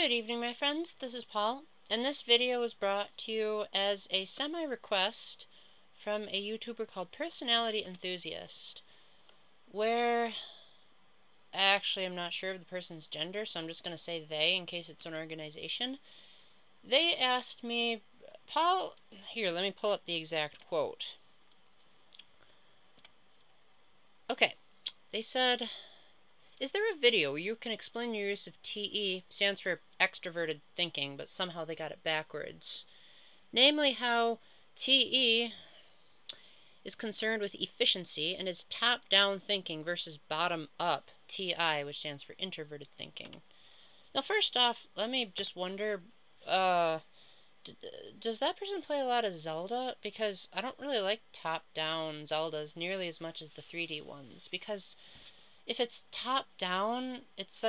Good evening, my friends. This is Paul, and this video was brought to you as a semi-request from a YouTuber called Personality Enthusiast, where actually I'm not sure of the person's gender, so I'm just going to say they in case it's an organization. They asked me, Paul, here, let me pull up the exact quote. Okay, they said, is there a video where you can explain your use of TE, stands for Extroverted Thinking, but somehow they got it backwards. Namely how TE is concerned with efficiency and is top-down thinking versus bottom-up TI, which stands for Introverted Thinking. Now first off, let me just wonder, does that person play a lot of Zelda? Because I don't really like top-down Zeldas nearly as much as the 3D ones, because if it's top-down, it's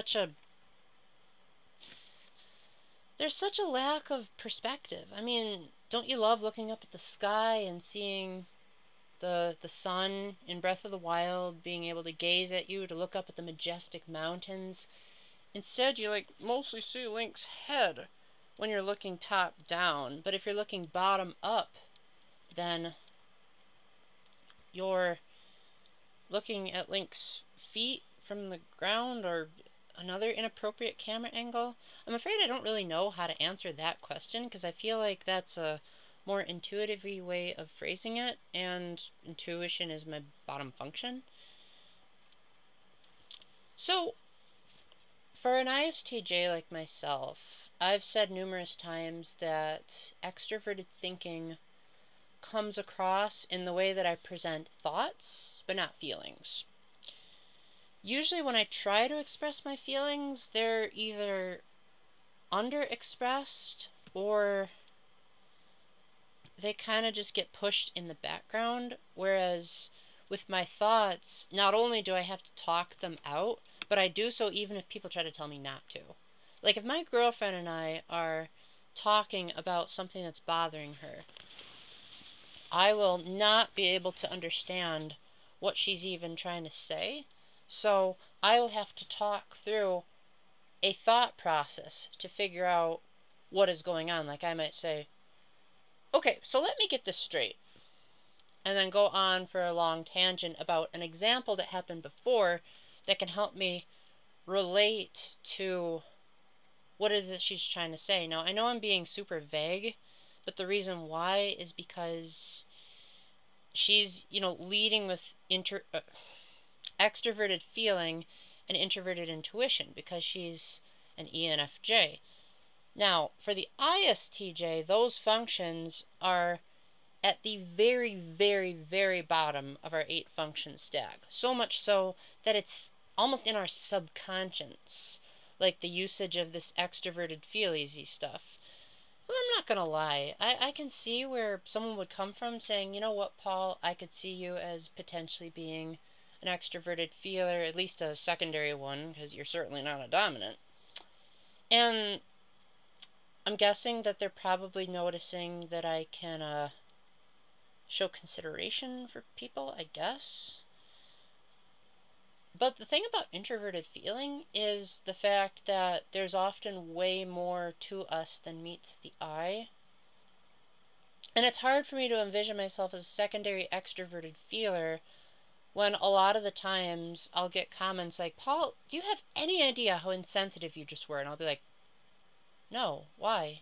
there's such a lack of perspective. I mean, don't you love looking up at the sky and seeing the sun in Breath of the Wild, being able to gaze at you, to look up at the majestic mountains? Instead, you mostly see Link's head when you're looking top-down, but if you're looking bottom-up, then you're looking at Link's feet from the ground or another inappropriate camera angle. I'm afraid I don't really know how to answer that question because I feel like that's a more intuitive way of phrasing it, and intuition is my bottom function. So, for an ISTJ like myself, I've said numerous times that extroverted thinking comes across in the way that I present thoughts, but not feelings. Usually when I try to express my feelings, they're either underexpressed or they kind of just get pushed in the background, whereas with my thoughts, not only do I have to talk them out, but I do so even if people try to tell me not to. Like if my girlfriend and I are talking about something that's bothering her, I will not be able to understand what she's even trying to say, so I will have to talk through a thought process to figure out what is going on. Like I might say, okay, so let me get this straight, and then go on for a long tangent about an example that happened before that can help me relate to what it is that she's trying to say. Now, I know I'm being super vague, but the reason why is because she's, leading with extroverted feeling and introverted intuition because she's an ENFJ. Now, for the ISTJ, those functions are at the very, very, very bottom of our 8-function stack. So much so that it's almost in our subconscious, like the usage of this extroverted feeliesy stuff. Well, I'm not gonna lie, I can see where someone would come from saying, you know what, Paul, I could see you as potentially being an extroverted feeler, at least a secondary one, because you're certainly not a dominant. And I'm guessing that they're probably noticing that I can show consideration for people, I guess. But the thing about introverted feeling is the fact that there's often way more to us than meets the eye. And it's hard for me to envision myself as a secondary extroverted feeler when a lot of the times I'll get comments like, Paul, do you have any idea how insensitive you just were? And I'll be like, no, why?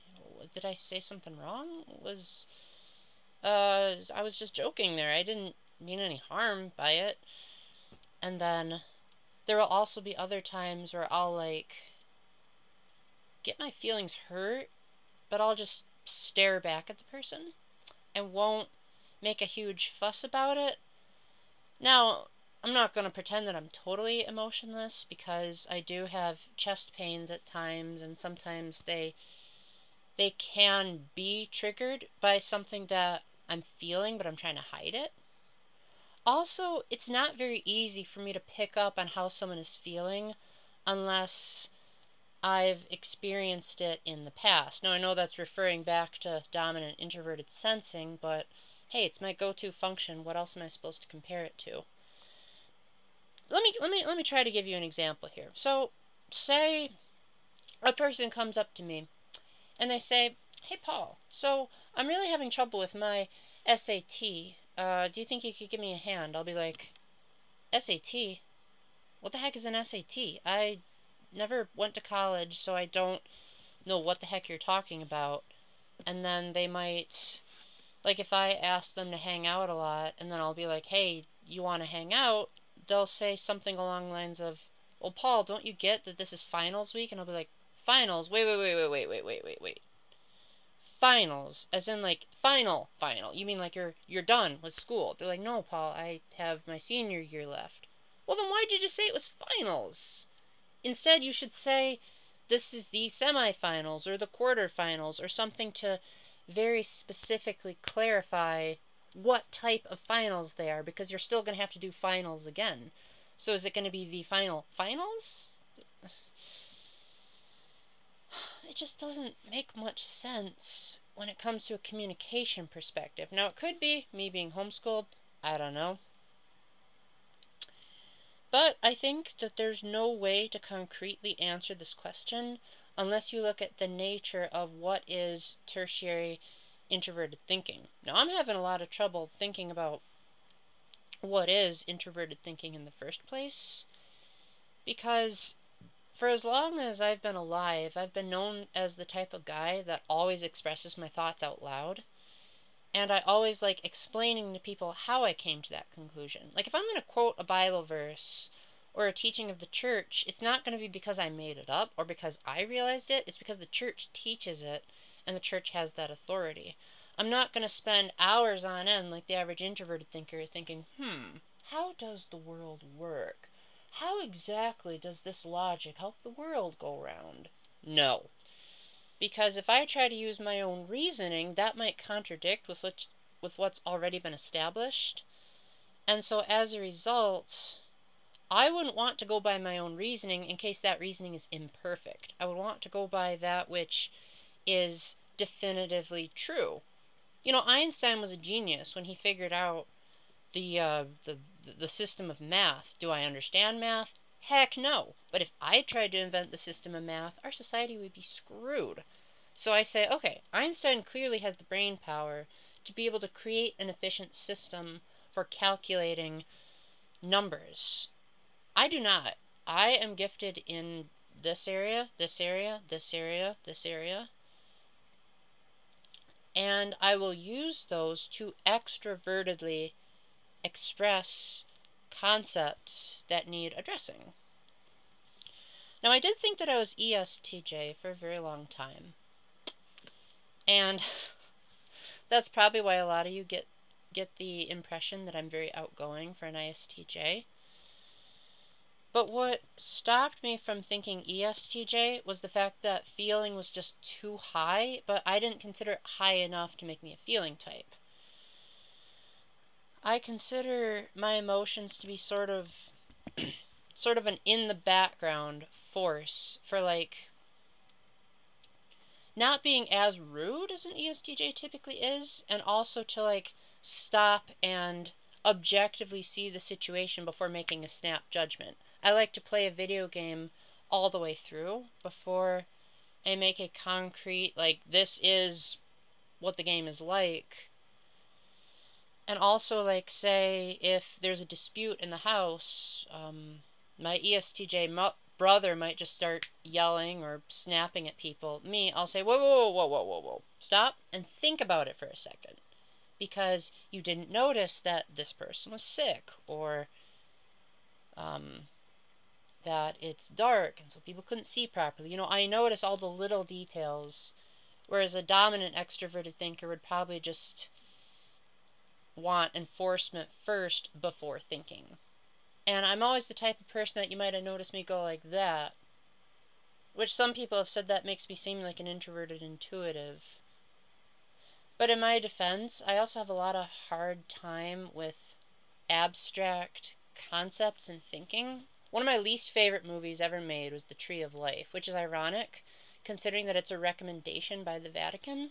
Did I say something wrong? I was just joking there. I didn't mean any harm by it. And then there will also be other times where I'll get my feelings hurt, but I'll just stare back at the person and won't make a huge fuss about it. Now, I'm not going to pretend that I'm totally emotionless because I do have chest pains at times, and sometimes they can be triggered by something that I'm feeling, but I'm trying to hide it. Also, it's not very easy for me to pick up on how someone is feeling unless I've experienced it in the past. Now, I know that's referring back to dominant introverted sensing, but hey, it's my go-to function. What else am I supposed to compare it to? Let me try to give you an example here. So, say a person comes up to me and they say, "Hey, Paul, so I'm really having trouble with my SAT. Do you think you could give me a hand?" I'll be like, "SAT? What the heck is an SAT? I never went to college, so I don't know what the heck you're talking about." And then they might, like, if I ask them to hang out a lot, and then I'll be like, "Hey, you want to hang out?" They'll say something along the lines of, "Well, Paul, don't you get that this is finals week?" And I'll be like, "Finals? Wait. Finals, as in like final. You mean like you're done with school?" They're like, "No, Paul, I have my senior year left." Well, then why'd you just say it was finals? Instead, you should say this is the semifinals or the quarterfinals or something to very specifically clarify what type of finals they are, because you're still going to have to do finals again. So is it going to be the finals? It just doesn't make much sense when it comes to a communication perspective. Now, it could be me being homeschooled. I don't know. But I think that there's no way to concretely answer this question unless you look at the nature of what is tertiary introverted thinking. Now, I'm having a lot of trouble thinking about what is introverted thinking in the first place, because for as long as I've been alive, I've been known as the type of guy that always expresses my thoughts out loud. And I always like explaining to people how I came to that conclusion. Like, if I'm going to quote a Bible verse or a teaching of the church, it's not going to be because I made it up or because I realized it. It's because the church teaches it and the church has that authority. I'm not going to spend hours on end like the average introverted thinker thinking, how does the world work? How exactly does this logic help the world go round? No. Because if I try to use my own reasoning, that might contradict with what's already been established. And so as a result, I wouldn't want to go by my own reasoning in case that reasoning is imperfect. I would want to go by that which is definitively true. You know, Einstein was a genius when he figured out the system of math. Do I understand math? Heck no. But if I tried to invent the system of math, our society would be screwed. So I say, okay, Einstein clearly has the brain power to be able to create an efficient system for calculating numbers. I do not. I am gifted in this area, this area, this area, this area, and I will use those to extrovertedly express concepts that need addressing. Now, I did think that I was ESTJ for a very long time, and that's probably why a lot of you get the impression that I'm very outgoing for an ISTJ. But what stopped me from thinking ESTJ was the fact that feeling was just too high, but I didn't consider it high enough to make me a feeling type. I consider my emotions to be sort of an in the background force for, like, not being as rude as an ESTJ typically is, and also to, like, stop and objectively see the situation before making a snap judgment. I like to play a video game all the way through before I make a concrete, like, this is what the game is like. And also, like, say, if there's a dispute in the house, my ESTJ brother might just start yelling or snapping at people. Me, I'll say, whoa. Stop and think about it for a second. Because you didn't notice that this person was sick, or that it's dark and so people couldn't see properly. You know, I notice all the little details, whereas a dominant extroverted thinker would probably just want enforcement first before thinking. And I'm always the type of person that you might have noticed me go like that, which some people have said that makes me seem like an introverted intuitive. But in my defense, I also have a lot of hard time with abstract concepts and thinking. One of my least favorite movies ever made was The Tree of Life, which is ironic, considering that it's a recommendation by the Vatican.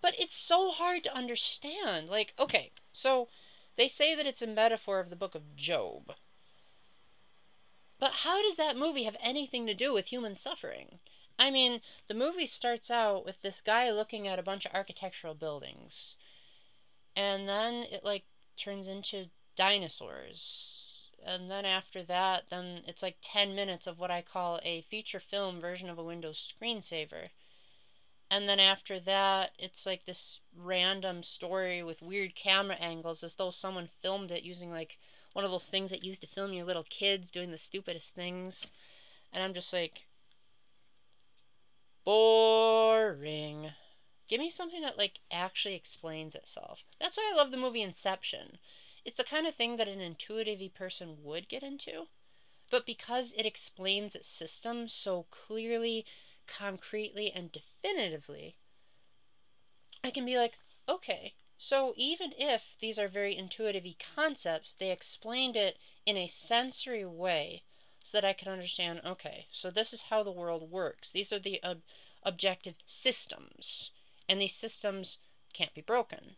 But it's so hard to understand. Like, okay, so they say that it's a metaphor of the book of Job. But how does that movie have anything to do with human suffering? I mean, the movie starts out with this guy looking at a bunch of architectural buildings, and then it like turns into dinosaurs. And then after that, then it's like 10 minutes of what I call a feature film version of a Windows screensaver. And then after that, it's like this random story with weird camera angles as though someone filmed it using like one of those things that used to film your little kids doing the stupidest things. And I'm just like, boring. Give me something that like actually explains itself. That's why I love the movie Inception. It's the kind of thing that an intuitive person would get into, but because it explains its system so clearly, concretely, and definitively, I can be like, okay, so even if these are very intuitive-y concepts, they explained it in a sensory way so that I can understand, okay, so this is how the world works. These are the objective systems, and these systems can't be broken.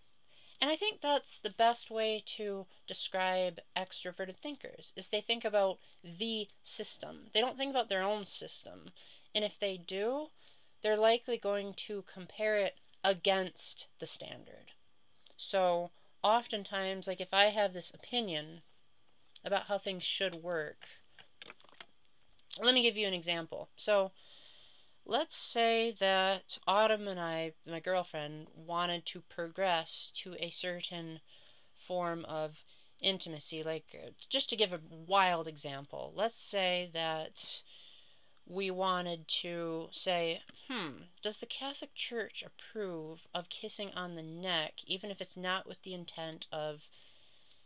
And I think that's the best way to describe extroverted thinkers, is they think about the system. They don't think about their own system. And if they do, they're likely going to compare it against the standard. So oftentimes, like if I have this opinion about how things should work, let me give you an example. So let's say that Autumn and I, my girlfriend, wanted to progress to a certain form of intimacy. Like, just to give a wild example, let's say that we wanted to say, does the Catholic Church approve of kissing on the neck, even if it's not with the intent of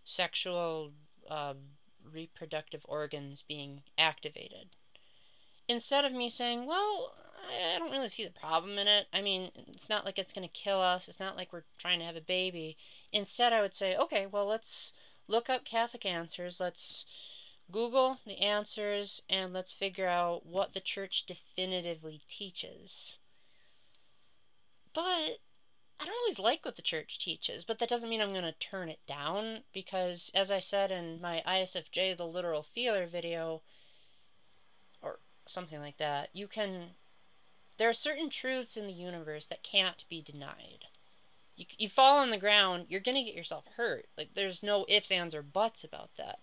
sexual reproductive organs being activated? Instead of me saying, well, I don't really see the problem in it. I mean, it's not like it's going to kill us. It's not like we're trying to have a baby. Instead, I would say, okay, well, let's look up Catholic answers. Let's Google the answers and let's figure out what the church definitively teaches. But I don't always like what the church teaches, but that doesn't mean I'm going to turn it down because, as I said in my ISFJ, the literal feeler video, or something like that, there are certain truths in the universe that can't be denied. You fall on the ground, you're going to get yourself hurt. Like, there's no ifs, ands, or buts about that.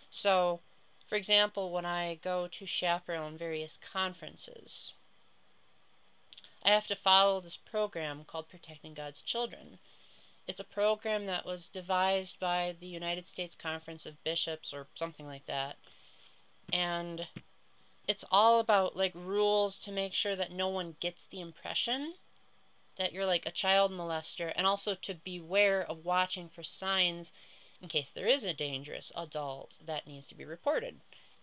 So, for example, when I go to chaperone various conferences, I have to follow this program called Protecting God's Children. It's a program that was devised by the United States Conference of Bishops or something like that. And it's all about like rules to make sure that no one gets the impression that you're like a child molester, and also to beware of watching for signs in case there is a dangerous adult that needs to be reported.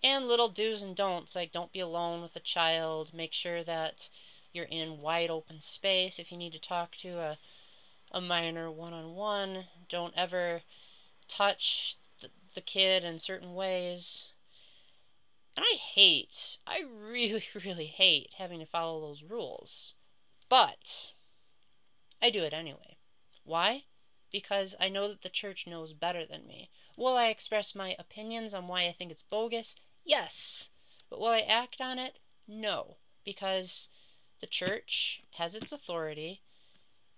And little do's and don'ts, like don't be alone with a child, make sure that you're in wide open space if you need to talk to a minor one-on-one. Don't ever touch the kid in certain ways. And I really, really hate having to follow those rules. But I do it anyway. Why? Because I know that the church knows better than me. Will I express my opinions on why I think it's bogus? Yes. But will I act on it? No. Because the church has its authority,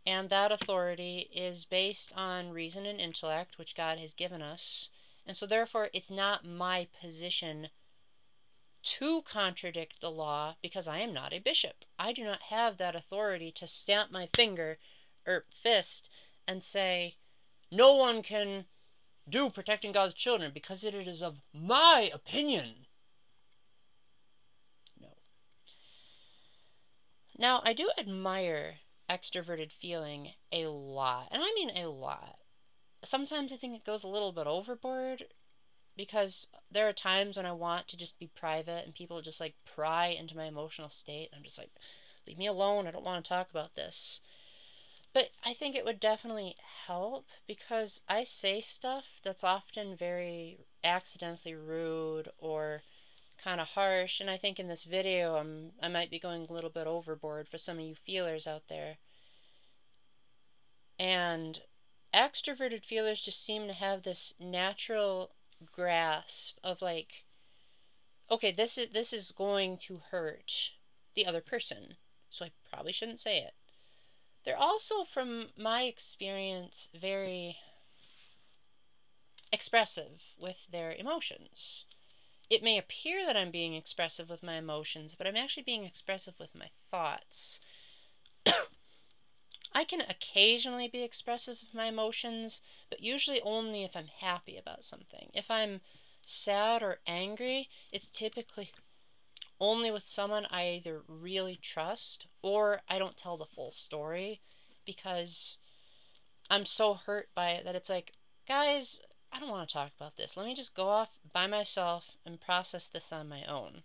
and that authority is based on reason and intellect, which God has given us. And so therefore, it's not my position to contradict the law because I am not a bishop. I do not have that authority to stamp my finger or fist and say, no one can do Protecting God's Children because it is of my opinion. No. Now, I do admire extroverted feeling a lot, and I mean a lot. Sometimes I think it goes a little bit overboard because there are times when I want to just be private and people just like pry into my emotional state. I'm just like, leave me alone. I don't want to talk about this. But I think it would definitely help because I say stuff that's often very accidentally rude or kind of harsh. And I think in this video I might be going a little bit overboard for some of you feelers out there. And extroverted feelers just seem to have this natural grasp of like, okay, this is going to hurt, the other person, so I probably shouldn't say it. They're also, from my experience, very expressive with their emotions. It may appear that I'm being expressive with my emotions, but I'm actually being expressive with my thoughts. I can occasionally be expressive with my emotions, but usually only if I'm happy about something. If I'm sad or angry, it's typically only with someone I either really trust or I don't tell the full story because I'm so hurt by it that it's like, guys, I don't want to talk about this. Let me just go off by myself and process this on my own.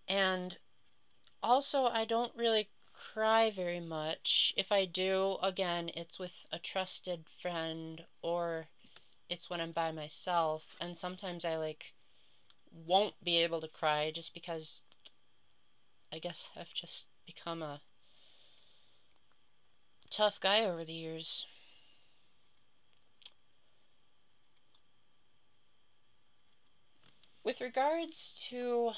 And also, I don't really cry very much. If I do, again, it's with a trusted friend or it's when I'm by myself. And sometimes I won't be able to cry just because I guess I've just become a tough guy over the years. With regards to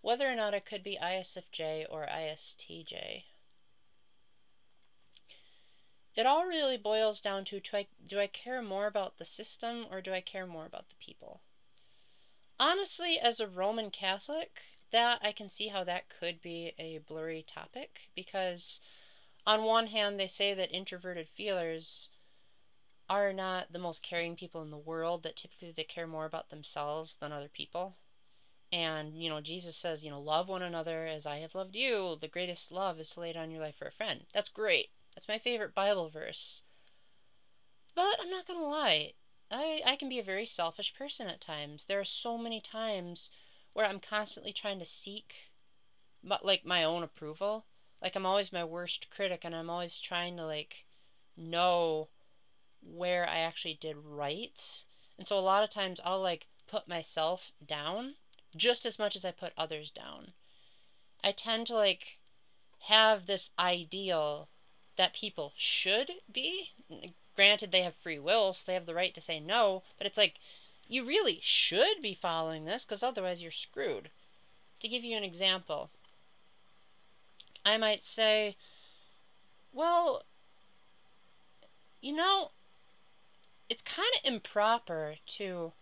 whether or not I could be ISFJ or ISTJ, it all really boils down to do I care more about the system or do I care more about the people? Honestly, as a Roman Catholic, that I can see how that could be a blurry topic because on one hand they say that introverted feelers are not the most caring people in the world, that typically they care more about themselves than other people. And, Jesus says, love one another as I have loved you. The greatest love is to lay down your life for a friend. That's great. That's my favorite Bible verse. But I'm not going to lie. I can be a very selfish person at times. There are so many times where I'm constantly trying to seek my own approval. I'm always my worst critic and I'm always trying to know where I actually did right. And so a lot of times I'll put myself down just as much as I put others down. I tend to have this ideal that people should be. Granted, they have free will, so they have the right to say no, but it's you really should be following this because otherwise you're screwed. To give you an example, I might say, well, it's kind of improper to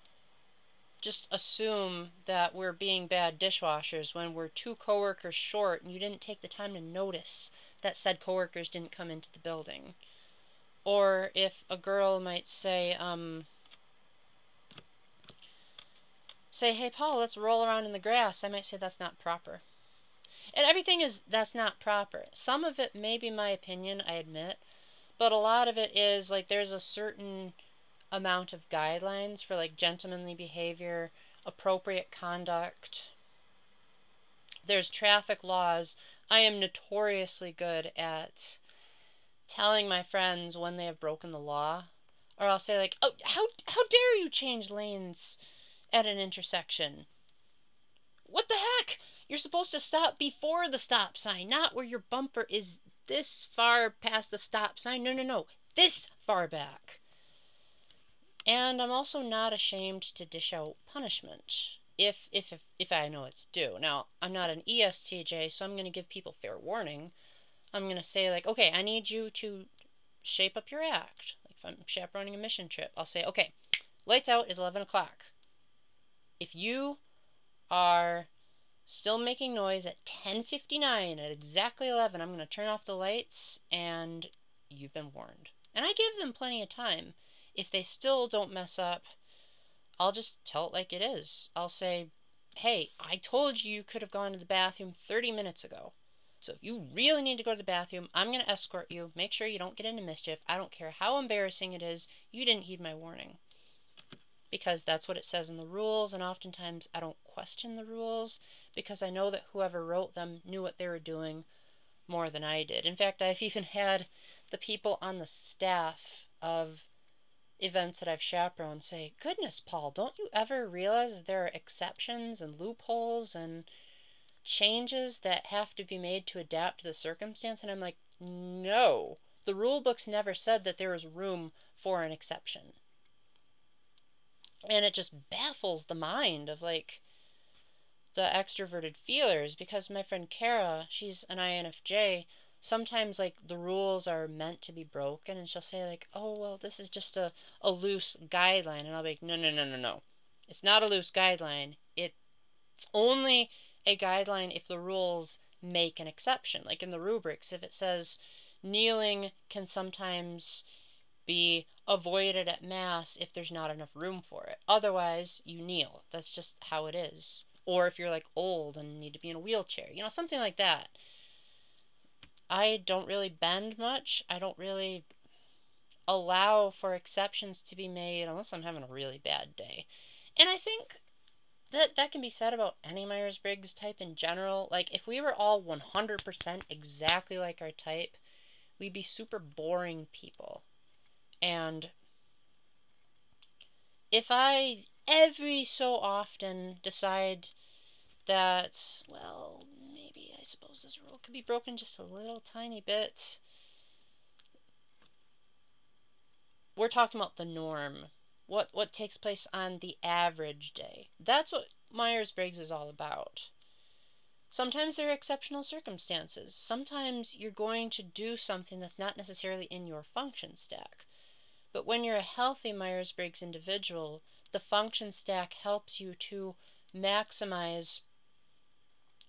just assume that we're being bad dishwashers when we're 2 coworkers short and you didn't take the time to notice that said coworkers didn't come into the building. Or if a girl might say, hey, Paul, let's roll around in the grass, I might say that's not proper. And everything is, that's not proper. Some of it may be my opinion, I admit, but a lot of it is there's a certain amount of guidelines for gentlemanly behavior, appropriate conduct. There's traffic laws. I am notoriously good at telling my friends when they have broken the law. Or I'll say oh, how dare you change lanes at an intersection? What the heck? You're supposed to stop before the stop sign, not where your bumper is this far past the stop sign. No. This far back. And I'm also not ashamed to dish out punishment if I know it's due. Now, I'm not an ESTJ, so I'm going to give people fair warning. I'm going to say okay, I need you to shape up your act. If I'm chaperoning a mission trip, I'll say, okay, lights out is 11 o'clock. If you are still making noise at 10:59 at exactly 11, I'm going to turn off the lights and you've been warned. And I give them plenty of time. If they still don't mess up, I'll just tell it like it is. I'll say, hey, I told you you could have gone to the bathroom 30 minutes ago. So if you really need to go to the bathroom, I'm going to escort you. Make sure you don't get into mischief. I don't care how embarrassing it is. You didn't heed my warning. Because that's what it says in the rules, and oftentimes I don't question the rules because I know that whoever wrote them knew what they were doing more than I did. In fact, I've even had the people on the staff of events that I've chaperoned say, goodness, Paul, don't you ever realize that there are exceptions and loopholes and changes that have to be made to adapt to the circumstance? And I'm like, no, the rule books never said that there was room for an exception. And it just baffles the mind of like the extroverted feelers, because my friend Kara, she's an INFJ, sometimes like the rules are meant to be broken and she'll say like, oh well, this is just a loose guideline, and I'll be like, no no no no no, it's not a loose guideline, it's only a guideline if the rules make an exception. Like in the rubrics, if it says kneeling can sometimes be avoided at mass if there's not enough room for it. Otherwise, you kneel. That's just how it is. Or if you're like old and need to be in a wheelchair, you know, something like that. I don't really bend much. I don't really allow for exceptions to be made unless I'm having a really bad day. And I think that can be said about any Myers-Briggs type in general. Like, if we were all 100% exactly like our type, we'd be super boring people. And if I every so often decide that, well, maybe I suppose this rule could be broken just a little tiny bit, we're talking about the norm. What takes place on the average day. That's what Myers-Briggs is all about. Sometimes there are exceptional circumstances. Sometimes you're going to do something that's not necessarily in your function stack. But when you're a healthy Myers-Briggs individual, the function stack helps you to maximize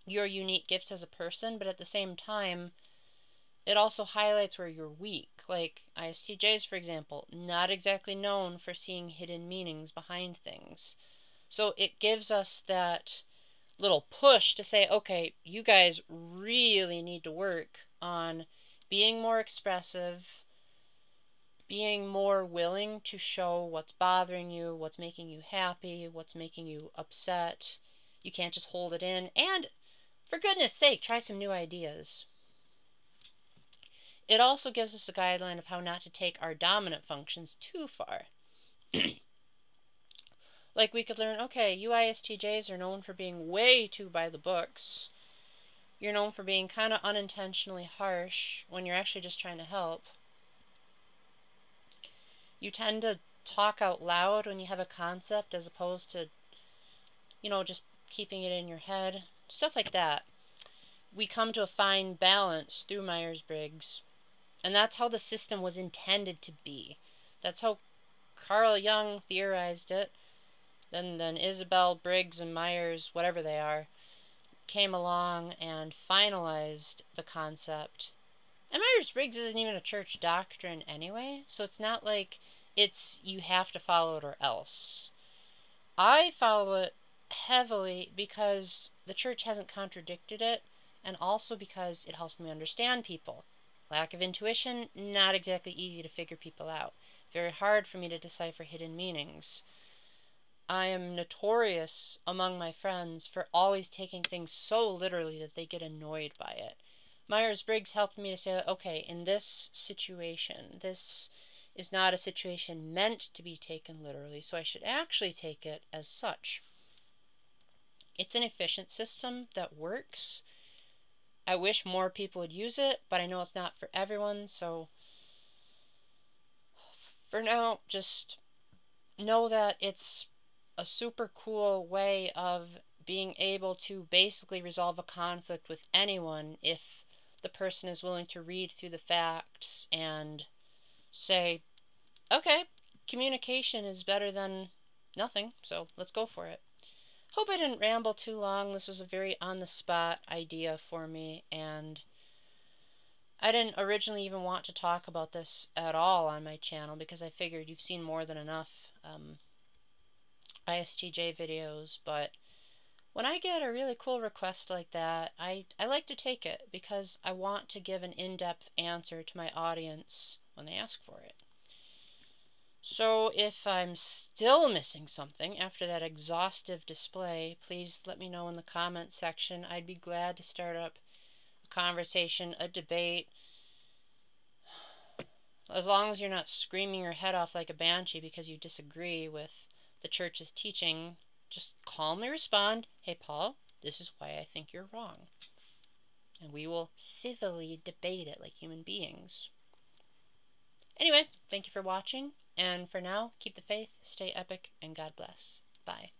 your unique gifts as a person, but at the same time, it also highlights where you're weak. Like ISTJs, for example, not exactly known for seeing hidden meanings behind things. So it gives us that little push to say, okay, you guys really need to work on being more expressive, being more willing to show what's bothering you, what's making you happy, what's making you upset. You can't just hold it in. And for goodness sake, try some new ideas. It also gives us a guideline of how not to take our dominant functions too far. Like we could learn, okay, you ISTJs are known for being way too by the books. You're known for being kind of unintentionally harsh when you're actually just trying to help. You tend to talk out loud when you have a concept as opposed to, you know, just keeping it in your head. Stuff like that. We come to a fine balance through Myers-Briggs. And that's how the system was intended to be. That's how Carl Jung theorized it. Then Isabel Briggs and Myers, whatever they are, came along and finalized the concept. And Myers-Briggs isn't even a church doctrine anyway, so it's not like it's you have to follow it or else. I follow it heavily because the church hasn't contradicted it, and also because it helps me understand people. Lack of intuition, not exactly easy to figure people out. Very hard for me to decipher hidden meanings. I am notorious among my friends for always taking things so literally that they get annoyed by it. Myers-Briggs helped me to say, okay, in this situation, this is not a situation meant to be taken literally, so I should actually take it as such. It's an efficient system that works. I wish more people would use it, but I know it's not for everyone, so for now, just know that it's a super cool way of being able to basically resolve a conflict with anyone if the person is willing to read through the facts and say, okay, communication is better than nothing, so let's go for it. Hope I didn't ramble too long. This was a very on-the-spot idea for me, and I didn't originally even want to talk about this at all on my channel because I figured you've seen more than enough ISTJ videos, but when I get a really cool request like that, I like to take it because I want to give an in-depth answer to my audience when they ask for it. So if I'm still missing something after that exhaustive display, please let me know in the comment section. I'd be glad to start up a conversation, a debate, as long as you're not screaming your head off like a banshee because you disagree with the church's teaching. Just calmly respond, hey Paul, this is why I think you're wrong. And we will civilly debate it like human beings. Anyway, thank you for watching. And for now, keep the faith, stay epic, and God bless. Bye.